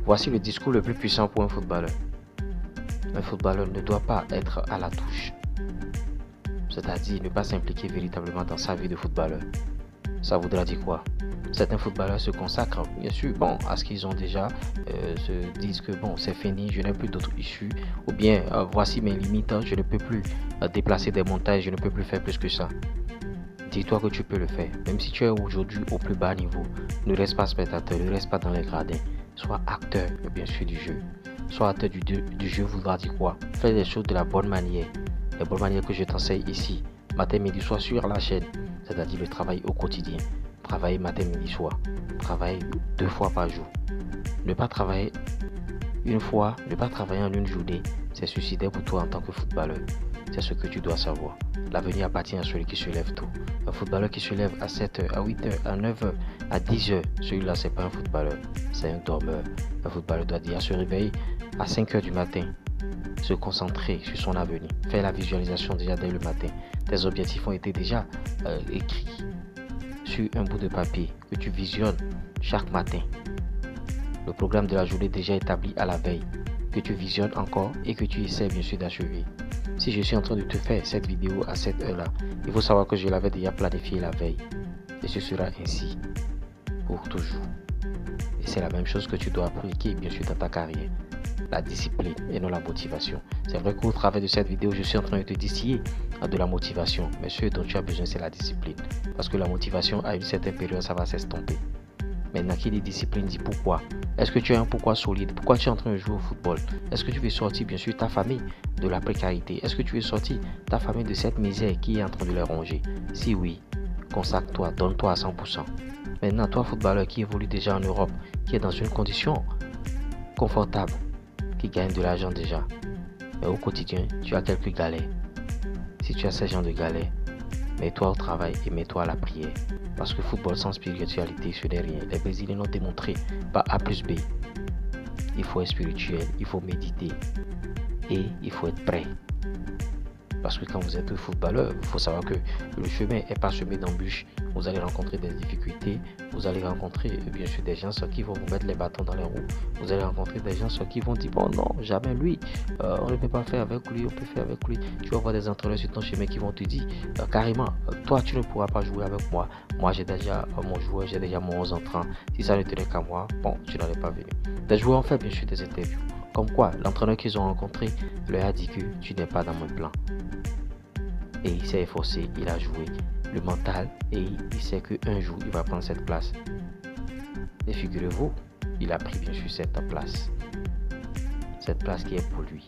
Voici le discours le plus puissant pour un footballeur. Un footballeur ne doit pas être à la touche, c'est-à-dire ne pas s'impliquer véritablement dans sa vie de footballeur. Ça voudra dire quoi? Certains footballeurs se consacrent, bien sûr, à ce qu'ils ont déjà, se disent que c'est fini, je n'ai plus d'autres issues, ou bien voici mes limites, je ne peux plus déplacer des montagnes, je ne peux plus faire plus que ça. Dis-toi que tu peux le faire, même si tu es aujourd'hui au plus bas niveau. Ne reste pas spectateur, ne reste pas dans les gradins. Sois acteur, bien sûr, du jeu. Sois acteur du jeu voudra dire quoi? Fais les choses de la bonne manière. La bonne manière que je t'enseigne ici, matin, midi, soir sur la chaîne, c'est-à-dire le travail au quotidien. Travailler matin, midi, soir. Travailler 2 fois par jour. Ne pas travailler une fois, ne pas travailler en une journée, c'est suicidaire pour toi en tant que footballeur. C'est ce que tu dois savoir. L'avenir appartient à celui qui se lève tôt. Un footballeur qui se lève à 7h, à 8h, à 9h, à 10h, celui-là, c'est pas un footballeur, c'est un dormeur. Un footballeur doit dire se réveiller à 5h du matin, se concentrer sur son avenir, faire la visualisation déjà dès le matin. Tes objectifs ont été déjà écrits sur un bout de papier que tu visionnes chaque matin. Le programme de la journée déjà établi à la veille, que tu visionnes encore et que tu essaies bien sûr d'achever. Si je suis en train de te faire cette vidéo à cette heure-là, il faut savoir que je l'avais déjà planifié la veille. Et ce sera ainsi pour toujours. Et c'est la même chose que tu dois appliquer bien sûr dans ta carrière. La discipline et non la motivation. C'est vrai qu'au travers de cette vidéo, je suis en train de te distiller de la motivation. Mais ce dont tu as besoin, c'est la discipline. Parce que la motivation, à une certaine période, ça va s'estomper. Maintenant, qui dit discipline dit pourquoi. Est-ce que tu as un pourquoi solide? Pourquoi tu es en train de jouer au football? Est-ce que tu veux sortir, bien sûr, ta famille de la précarité? Est-ce que tu veux sortir ta famille de cette misère qui est en train de les ronger? Si oui, consacre-toi, donne-toi à 100%. Maintenant, toi, footballeur qui évolue déjà en Europe, qui est dans une condition confortable, qui gagne de l'argent déjà, mais au quotidien, tu as quelques galères. Si tu as ces gens de galères, mets-toi au travail et mets-toi à la prière. Parce que football sans spiritualité, ce n'est rien. Les Brésiliens l'ont démontré par A plus B. Il faut être spirituel, il faut méditer et il faut être prêt. Parce que quand vous êtes footballeur, il faut savoir que le chemin est parsemé d'embûches. Vous allez rencontrer des difficultés, vous allez rencontrer bien sûr des gens qui vont vous mettre les bâtons dans les roues. Vous allez rencontrer des gens qui vont dire bon non, jamais lui, on ne peut pas faire avec lui, on peut faire avec lui. Tu vas voir des entraîneurs sur ton chemin qui vont te dire carrément, toi tu ne pourras pas jouer avec moi. Moi j'ai déjà mon joueur, j'ai déjà mon 11 entrant. Si ça ne tenait qu'à moi, tu n'aurais pas venu. Des joueurs ont fait bien sûr des interviews. Comme quoi, l'entraîneur qu'ils ont rencontré leur a dit que tu n'es pas dans mon plan. Et il s'est efforcé, il a joué le mental et il sait qu'un jour il va prendre cette place. Et figurez-vous, il a pris bien sûr cette place. Cette place qui est pour lui.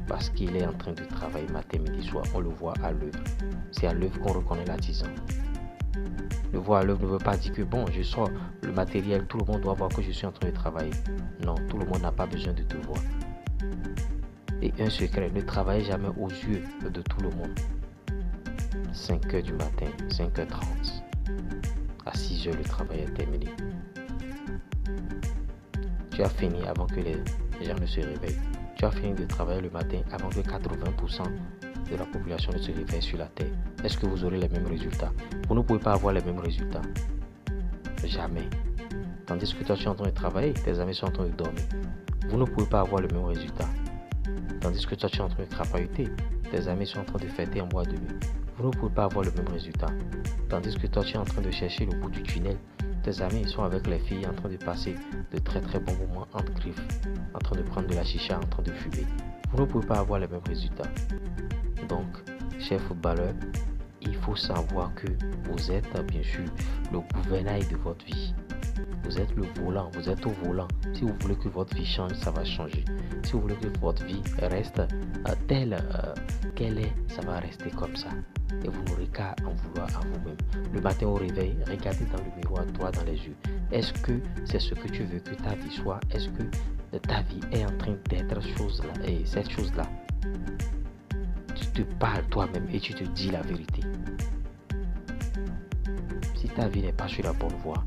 Parce qu'il est en train de travailler matin, midi, soir. On le voit à l'œuvre. C'est à l'œuvre qu'on reconnaît l'artisan. Le voir à l'œuvre ne veut pas dire que je sors le matériel, tout le monde doit voir que je suis en train de travailler. Non, tout le monde n'a pas besoin de te voir. Et un secret, ne travaillez jamais aux yeux de tout le monde. 5h du matin, 5h30. À 6h, le travail est terminé. Tu as fini avant que les gens ne se réveillent. Tu as fini de travailler le matin avant que 80% de la population ne se réveille sur la terre. Est-ce que vous aurez les mêmes résultats? Vous ne pouvez pas avoir les mêmes résultats. Jamais. Tandis que toi, tu es en train de travailler, tes amis sont en train de dormir. Vous ne pouvez pas avoir le même résultat. Tandis que toi, tu es en train de crapahuter, tes amis sont en train de fêter en boîte de nuit. Vous ne pouvez pas avoir le même résultat. Tandis que toi, tu es en train de chercher le bout du tunnel, tes amis sont avec les filles en train de passer de très très bons moments entre griffes, en train de prendre de la chicha, en train de fumer. Vous ne pouvez pas avoir les mêmes résultats. Donc, chers footballeurs, il faut savoir que vous êtes bien sûr le gouvernail de votre vie. Vous êtes le volant, vous êtes au volant. Si vous voulez que votre vie change, ça va changer. Si vous voulez que votre vie reste telle qu'elle est, ça va rester comme ça. Et vous n'aurez qu'à en vouloir à vous-même. Le matin au réveil, regardez dans le miroir, toi dans les yeux. Est-ce que c'est ce que tu veux que ta vie soit? Est-ce que ta vie est en train d'être chose-là? Et cette chose-là, tu te parles toi-même et tu te dis la vérité. Si ta vie n'est pas sur la bonne voie,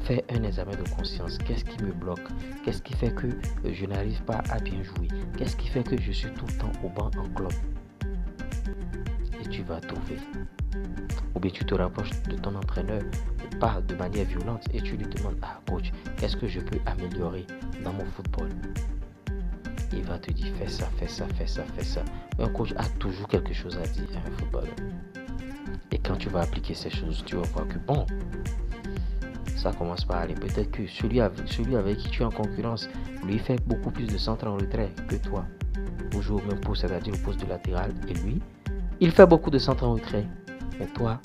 fais un examen de conscience. Qu'est-ce qui me bloque? Qu'est-ce qui fait que je n'arrive pas à bien jouer? Qu'est-ce qui fait que je suis tout le temps au banc en club? Et tu vas trouver. Ou bien tu te rapproches de ton entraîneur, pas de manière violente, et tu lui demandes, ah coach, qu'est-ce que je peux améliorer dans mon football? Il va te dire, fais ça, fais ça, fais ça, fais ça. Mais un coach a toujours quelque chose à dire à un footballeur. Et quand tu vas appliquer ces choses, tu vas voir que bon, ça commence par aller. Peut-être que celui avec qui tu es en concurrence, lui fait beaucoup plus de centres en retrait que toi. Vous jouez au même poste, c'est-à-dire au poste de latéral, et lui, il fait beaucoup de centres en retrait. Mais toi,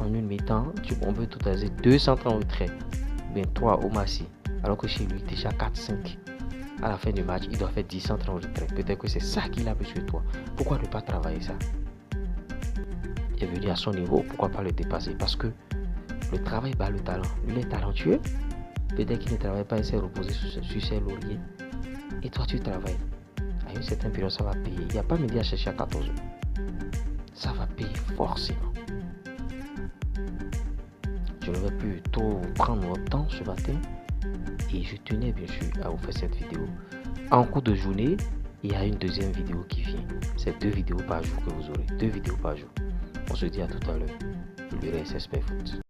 en une mi-temps, on veut tout aser 2 centres en retrait. Bien toi, au Massi, alors que chez lui, déjà 4-5. À la fin du match, il doit faire 10 centres en retrait. Peut-être que c'est ça qu'il a besoin de toi. Pourquoi ne pas travailler ça? Il est venu à son niveau, pourquoi pas le dépasser? Parce que le travail bat le talent. Lui, il est talentueux. Peut-être qu'il ne travaille pas, il s'est reposé sur ses lauriers. Et toi, tu travailles. À une certaine période, ça va payer. Il n'y a pas midi à chercher à 14 heures. Ça va payer forcément. Je ne vais plus trop prendre votre temps ce matin. Et je tenais bien sûr à vous faire cette vidéo. En cours de journée, il y a une deuxième vidéo qui vient. C'est 2 vidéos par jour que vous aurez. 2 vidéos par jour. On se dit à tout à l'heure. Le RSS Foot.